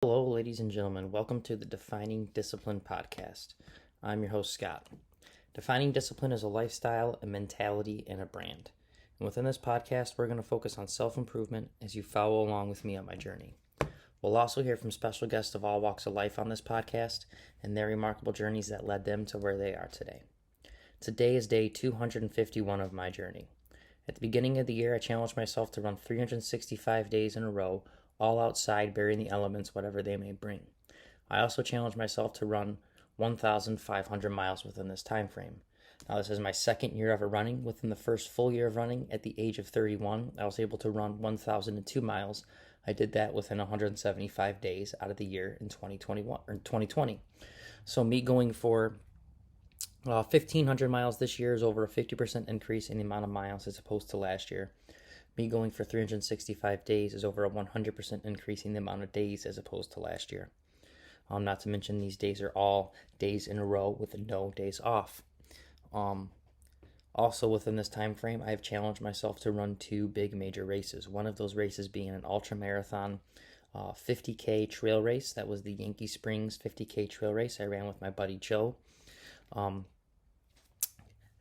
Hello, ladies and gentlemen. Welcome to the Defining Discipline podcast. I'm your host, Scott. Defining discipline is a lifestyle, a mentality, and a brand. And within this podcast, we're going to focus on self-improvement as you follow along with me on my journey. We'll also hear from special guests of all walks of life on this podcast and their remarkable journeys that led them to where they are today. Today is day 251 of my journey. At the beginning of the year, I challenged myself to run 365 days in a row, all outside, bearing the elements, whatever they may bring. I also challenged myself to run 1,500 miles within this time frame. Now, this is my second year ever running. Within the first full year of running, at the age of 31, I was able to run 1,002 miles. I did that within 175 days out of the year in 2020. So me going for 1,500 miles this year is over a 50% increase in the amount of miles as opposed to last year. Me going for 365 days is over a 100% increase in the amount of days as opposed to last year. Not to mention these days are all days in a row with no days off. Also within this time frame, I have challenged myself to run two big major races. One of those races being an ultra marathon 50K trail race. That was the Yankee Springs 50K trail race I ran with my buddy Joe.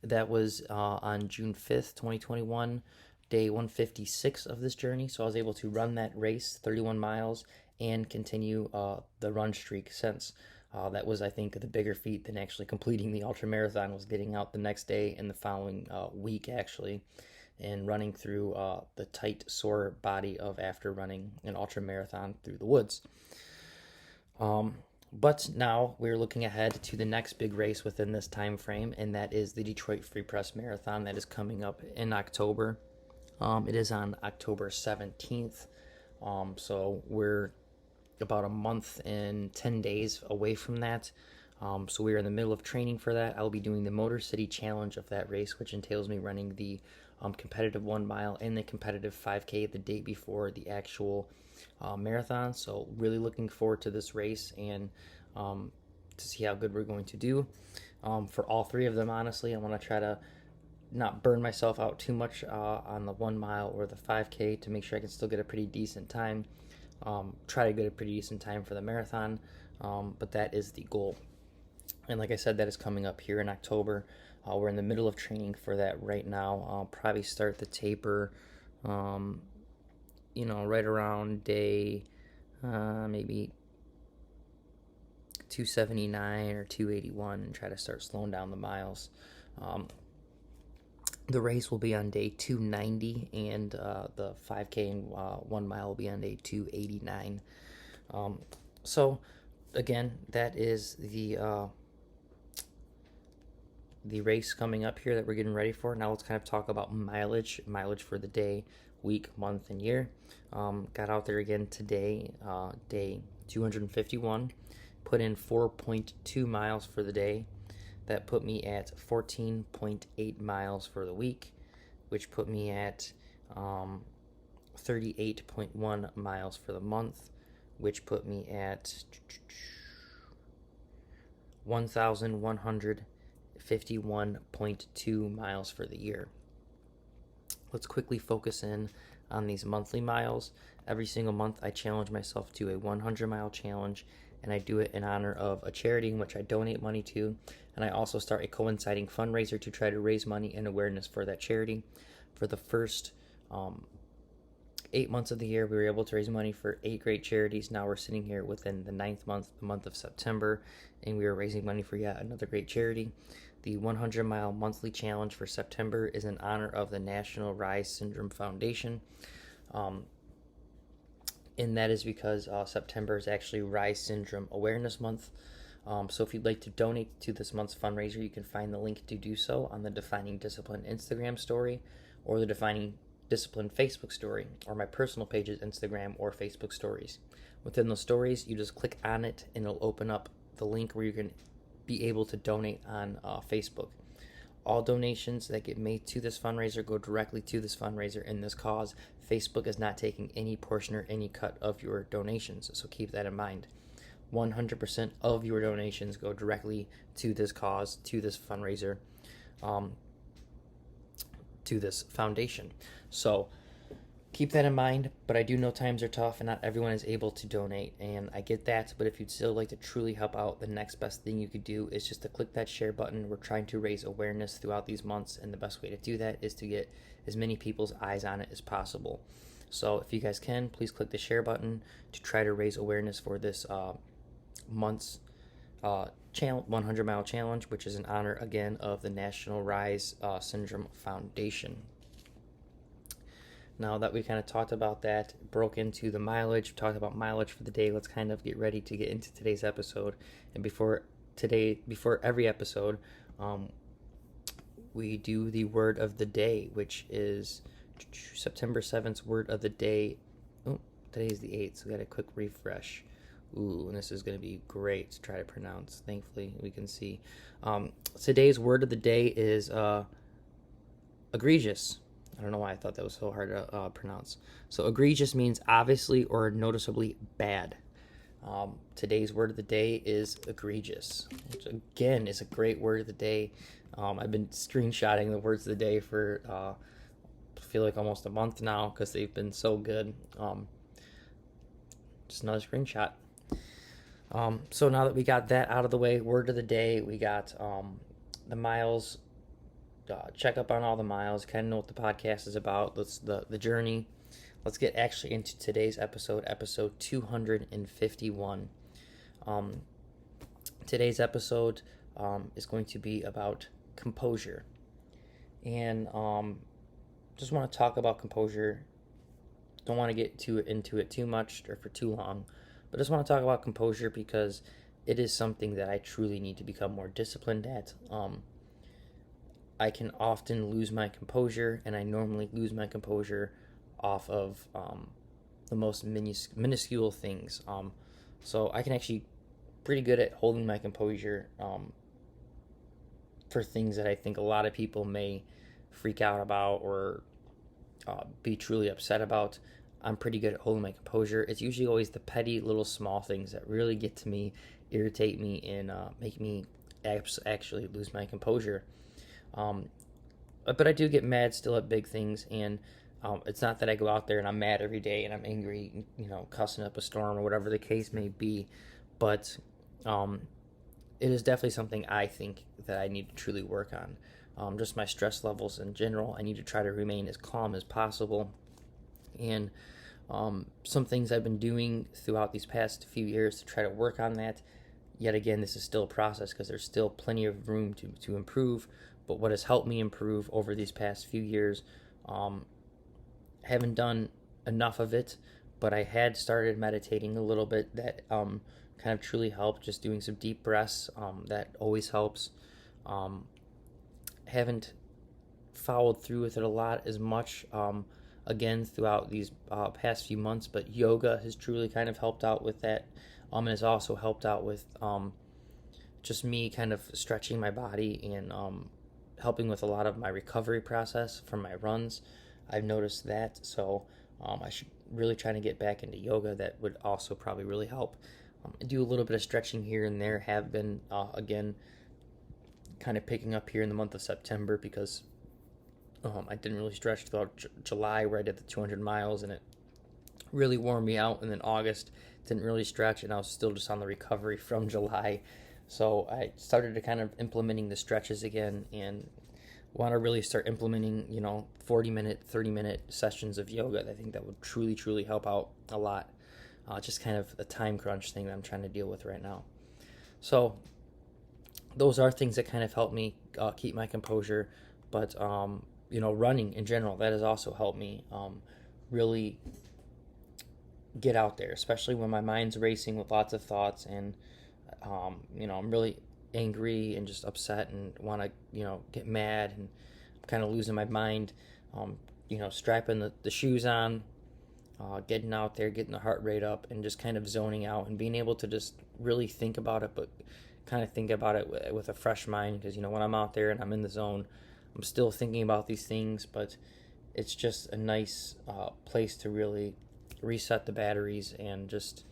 That was on June 5th, 2021, day 156 of this journey. So I was able to run that race, 31 miles, and continue the run streak since. That was, I think, the bigger feat than actually completing the ultra marathon was getting out the next day and the following week, actually, and running through the tight, sore body of after running an ultra marathon through the woods. But now we're looking ahead to the next big race within this time frame, and that is the Detroit Free Press Marathon that is coming up in October. It is on October 17th, so we're about a month and 10 days away from that. So we're in the middle of training for that. I'll be doing the Motor City Challenge of that race, which entails me running the competitive 1 mile and the competitive 5K the day before the actual marathon. So really looking forward to this race and to see how good we're going to do. For all three of them, honestly, I want to try to not burn myself out too much on the 1 mile or the 5K to make sure I can still get a pretty decent time. Try to get a pretty decent time for the marathon, but that is the goal. And like I said, that is coming up here in October. We're in the middle of training for that right now. I'll probably start the taper, right around day maybe 279 or 281 and try to start slowing down the miles. The race will be on day 290, and the 5K and 1 mile will be on day 289. So, again, that is the race coming up here that we're getting ready for. Now let's kind of talk about mileage for the day, week, month, and year. Got out there again today, day 251, put in 4.2 miles for the day. That put me at 14.8 miles for the week, which put me at 38.1 miles for the month, which put me at 1,151.2 miles for the year. Let's quickly focus in on these monthly miles. Every single month, I challenge myself to a 100-mile challenge, and I do it in honor of a charity in which I donate money to, and I also start a coinciding fundraiser to try to raise money and awareness for that charity. For the first 8 months of the year, we were able to raise money for 8 great charities. Now we're sitting here within the 9th month, the month of September, and we are raising money for yet another great charity. The 100-mile monthly challenge for September is in honor of the National Rise Syndrome Foundation. And that is because September is actually Rise Syndrome Awareness Month. So if you'd like to donate to this month's fundraiser, you can find the link to do so on the Defining Discipline Instagram story or the Defining Discipline Facebook story or my personal page's Instagram or Facebook stories. Within those stories, you just click on it and it'll open up the link where you can be able to donate on Facebook. All donations that get made to this fundraiser go directly to this fundraiser and this cause. Facebook is not taking any portion or any cut of your donations, so keep that in mind. 100% of your donations go directly to this cause, to this fundraiser, to this foundation. So keep that in mind, but I do know times are tough and not everyone is able to donate, and I get that. But if you'd still like to truly help out, the next best thing you could do is just to click that share button. We're trying to raise awareness throughout these months, and the best way to do that is to get as many people's eyes on it as possible. So if you guys can, please click the share button to try to raise awareness for this month's 100-mile challenge, which is in honor again of the National Rise Syndrome Foundation. Now that we kind of talked about that, broke into the mileage, talked about mileage for the day, let's kind of get ready to get into today's episode. And before every episode, we do the word of the day, which is September 7th word of the day. Oh, today is the 8th, so we got a quick refresh. Ooh, and this is going to be great to try to pronounce. Thankfully, we can see. Today's word of the day is egregious. I don't know why I thought that was so hard to pronounce. So egregious means obviously or noticeably bad. Today's word of the day is egregious, which again is a great word of the day. I've been screenshotting the words of the day for I feel like almost a month now because they've been so good. Just another screenshot. So now that we got that out of the way, word of the day, we got the miles. Check up on all the miles, kind of know what the podcast is about. Let's the journey. Let's get actually into today's episode 251. Today's episode is going to be about composure, and just want to talk about composure. Don't want to get into it too much or for too long, but just want to talk about composure because it is something that I truly need to become more disciplined at. I can often lose my composure, and I normally lose my composure off of the most minuscule things. So I can actually pretty good at holding my composure for things that I think a lot of people may freak out about or be truly upset about. I'm pretty good at holding my composure. It's usually always the petty little small things that really get to me, irritate me, and make me actually lose my composure. But I do get mad still at big things, and it's not that I go out there and I'm mad every day and I'm angry, cussing up a storm or whatever the case may be, but it is definitely something I think that I need to truly work on. Just my stress levels in general, I need to try to remain as calm as possible, and some things I've been doing throughout these past few years to try to work on that. Yet again, this is still a process because there's still plenty of room to improve. But what has helped me improve over these past few years, haven't done enough of it, but I had started meditating a little bit. That kind of truly helped. Just doing some deep breaths, that always helps. Haven't followed through with it a lot as much, again, throughout these past few months, but yoga has truly kind of helped out with that. And has also helped out with just me kind of stretching my body and helping with a lot of my recovery process from my runs. I've noticed that, so I should really try to get back into yoga. That would also probably really help. I do a little bit of stretching here and there, have been, again, kind of picking up here in the month of September because I didn't really stretch throughout July where I did the 200 miles, and it really wore me out. And then August, didn't really stretch, and I was still just on the recovery from July. So I started to kind of implementing the stretches again, and want to really start implementing, 40-minute, 30-minute sessions of yoga. I think that would truly, truly help out a lot. Just kind of a time crunch thing that I'm trying to deal with right now. So those are things that kind of help me keep my composure. But, running in general, that has also helped me really get out there, especially when my mind's racing with lots of thoughts and I'm really angry and just upset and want to get mad, and I'm kind of losing my mind. Strapping the shoes on, getting out there, getting the heart rate up, and just kind of zoning out and being able to just really think about it, but kind of think about it with a fresh mind, because when I'm out there and I'm in the zone, I'm still thinking about these things, but it's just a nice place to really reset the batteries and just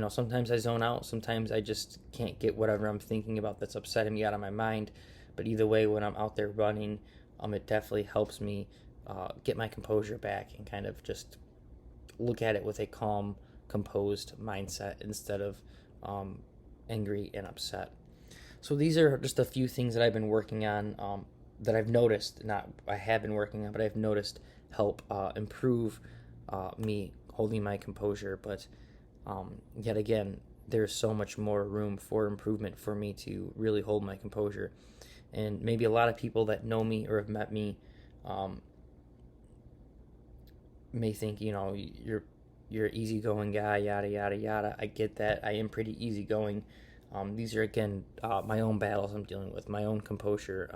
sometimes I zone out, sometimes I just can't get whatever I'm thinking about that's upsetting me out of my mind. But either way, when I'm out there running, it definitely helps me get my composure back and kind of just look at it with a calm, composed mindset instead of angry and upset. So these are just a few things that I've been working on that I've noticed, not I have been working on, but I've noticed help improve me holding my composure. But yet again, there's so much more room for improvement for me to really hold my composure. And maybe a lot of people that know me or have met me may think, you're an easygoing guy, yada yada yada. I get that. I am pretty easygoing. These are again my own battles I'm dealing with, my own composure,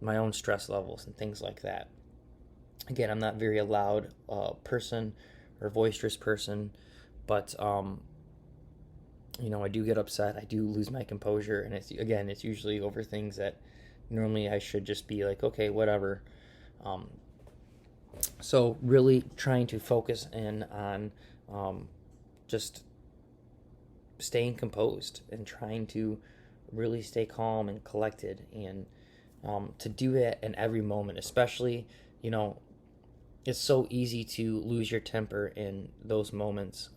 my own stress levels and things like that. Again, I'm not very a loud person or boisterous person, but I do get upset. I do lose my composure, and it's usually over things that normally I should just be like, okay, whatever. So really trying to focus in on just staying composed and trying to really stay calm and collected, and to do it in every moment, especially, it's so easy to lose your temper in those moments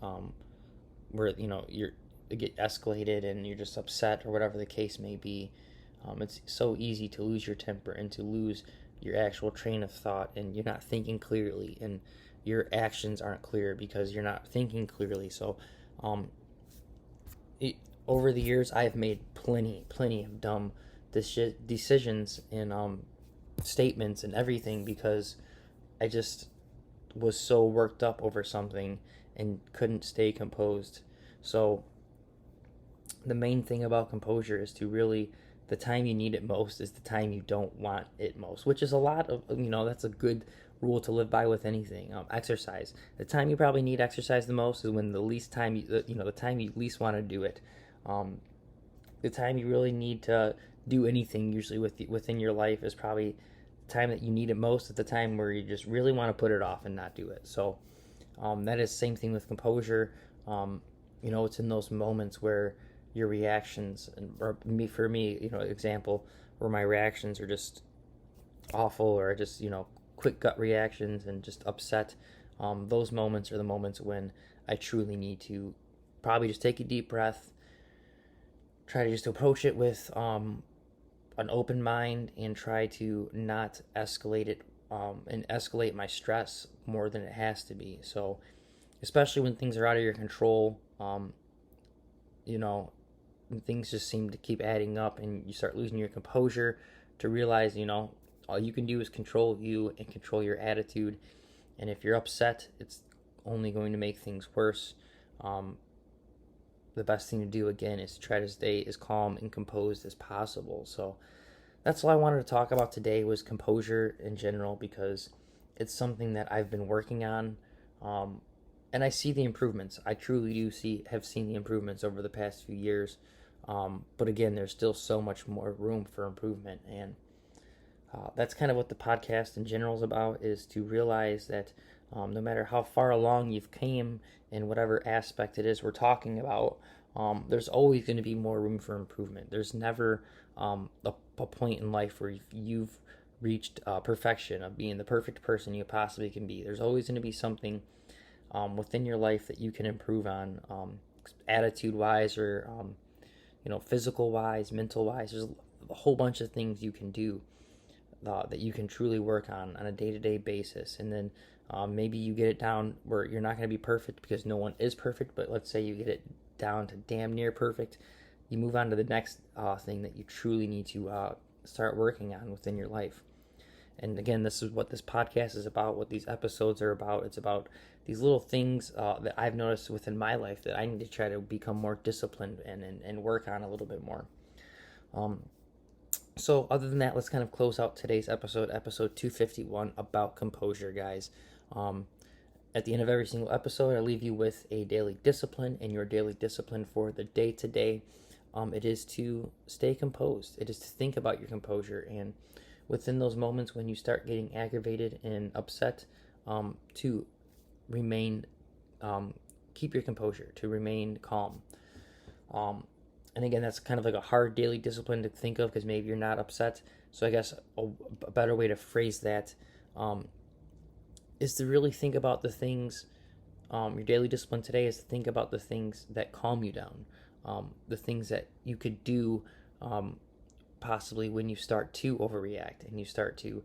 where, you get escalated and you're just upset or whatever the case may be. It's so easy to lose your temper and to lose your actual train of thought, and you're not thinking clearly, and your actions aren't clear because you're not thinking clearly. So over the years, I've made plenty of dumb decisions and statements and everything because I just was so worked up over something and couldn't stay composed. So the main thing about composure is to really, the time you need it most is the time you don't want it most, which is a lot of, that's a good rule to live by with anything. Exercise. The time you probably need exercise the most is when the least time the time you least want to do it. The time you really need to do anything usually within your life is probably the time that you need it most, at the time where you just really want to put it off and not do it. So that is the same thing with composure. It's in those moments where your reactions, or for me, example, where my reactions are just awful, or just, quick gut reactions and just upset. Those moments are the moments when I truly need to probably just take a deep breath, try to just approach it with an open mind, and try to not escalate it and escalate my stress more than it has to be. So especially when things are out of your control, things just seem to keep adding up and you start losing your composure, to realize, all you can do is control you and control your attitude. And if you're upset, it's only going to make things worse. The best thing to do, again, is to try to stay as calm and composed as possible. So that's all I wanted to talk about today, was composure in general, because it's something that I've been working on. And I see the improvements. I truly have seen the improvements over the past few years. But again, there's still so much more room for improvement. And that's kind of what the podcast in general is about, is to realize that no matter how far along you've came in whatever aspect it is we're talking about, there's always going to be more room for improvement. There's never a point in life where you've reached perfection of being the perfect person you possibly can be. There's always going to be something within your life that you can improve on, attitude-wise, or physical-wise, mental-wise. There's a whole bunch of things you can do that you can truly work on a day-to-day basis. And then maybe you get it down where you're not going to be perfect, because no one is perfect, but let's say you get it down to damn near perfect. You move on to the next thing that you truly need to start working on within your life. And again, this is what this podcast is about, what these episodes are about. It's about these little things that I've noticed within my life that I need to try to become more disciplined and work on a little bit more. So other than that, let's kind of close out today's episode 251, about composure, guys. At the end of every single episode, I leave you with a daily discipline, and your daily discipline for the day to day, it is to stay composed. It is to think about your composure, and within those moments when you start getting aggravated and upset, to remain, keep your composure, to remain calm. And again, that's kind of like a hard daily discipline to think of, because maybe you're not upset. So I guess a better way to phrase that is to really think about the things. Your daily discipline today is to think about the things that calm you down, the things that you could do possibly when you start to overreact and you start to,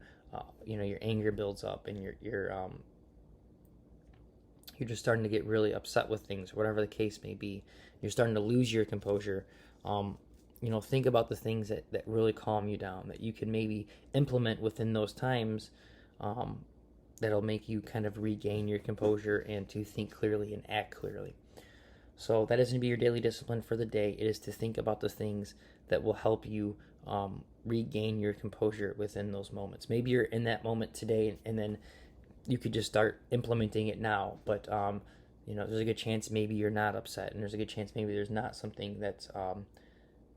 your anger builds up and you're just starting to get really upset with things, whatever the case may be. You're starting to lose your composure. Think about the things that really calm you down, that you can maybe implement within those times, that'll make you kind of regain your composure and to think clearly and act clearly. So that is going to be your daily discipline for the day. It is to think about the things that will help you regain your composure within those moments. Maybe you're in that moment today and then you could just start implementing it now. But, there's a good chance maybe you're not upset, and there's a good chance maybe there's not something that's,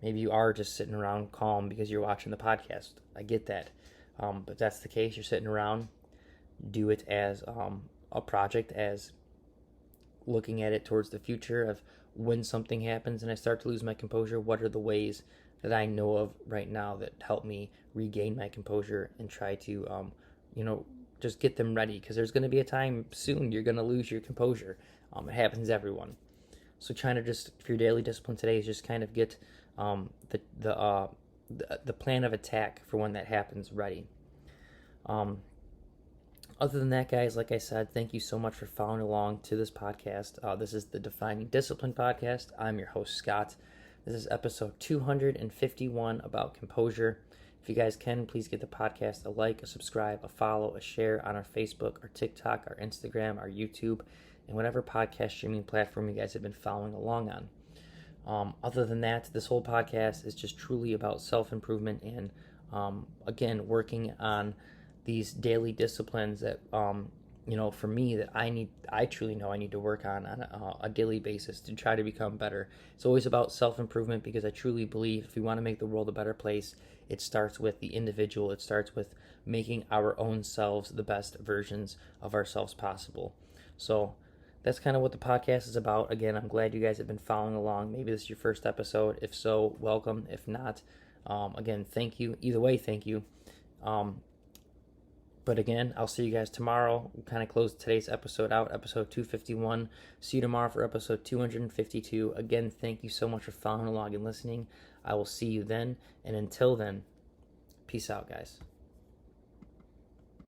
maybe you are just sitting around calm because you're watching the podcast. I get that. But if that's the case, you're sitting around, do it as a project, as looking at it towards the future of when something happens and I start to lose my composure, what are the ways that I know of right now that help me regain my composure and try to, just get them ready, because there's going to be a time soon you're going to lose your composure. It happens to everyone. So trying to just, for your daily discipline today, is just kind of get the plan of attack for when that happens ready. Other than that, guys, like I said, thank you so much for following along to this podcast. This is the Defining Discipline podcast. I'm your host, Scott. This is episode 251 about composure. If you guys can, please give the podcast a like, a subscribe, a follow, a share on our Facebook, our TikTok, our Instagram, our YouTube, and whatever podcast streaming platform you guys have been following along on. Other than that, this whole podcast is just truly about self-improvement and, again, working on these daily disciplines that, for me, that I truly know I need to work on a daily basis to try to become better. It's always about self-improvement, because I truly believe if we want to make the world a better place, it starts with the individual. It starts with making our own selves the best versions of ourselves possible. So that's kind of what the podcast is about. Again, I'm glad you guys have been following along. Maybe this is your first episode. If so, welcome. If not, again, thank you. Either way, thank you. But again, I'll see you guys tomorrow. We'll kind of close today's episode out, episode 251. See you tomorrow for episode 252. Again, thank you so much for following along and listening. I will see you then. And until then, peace out, guys.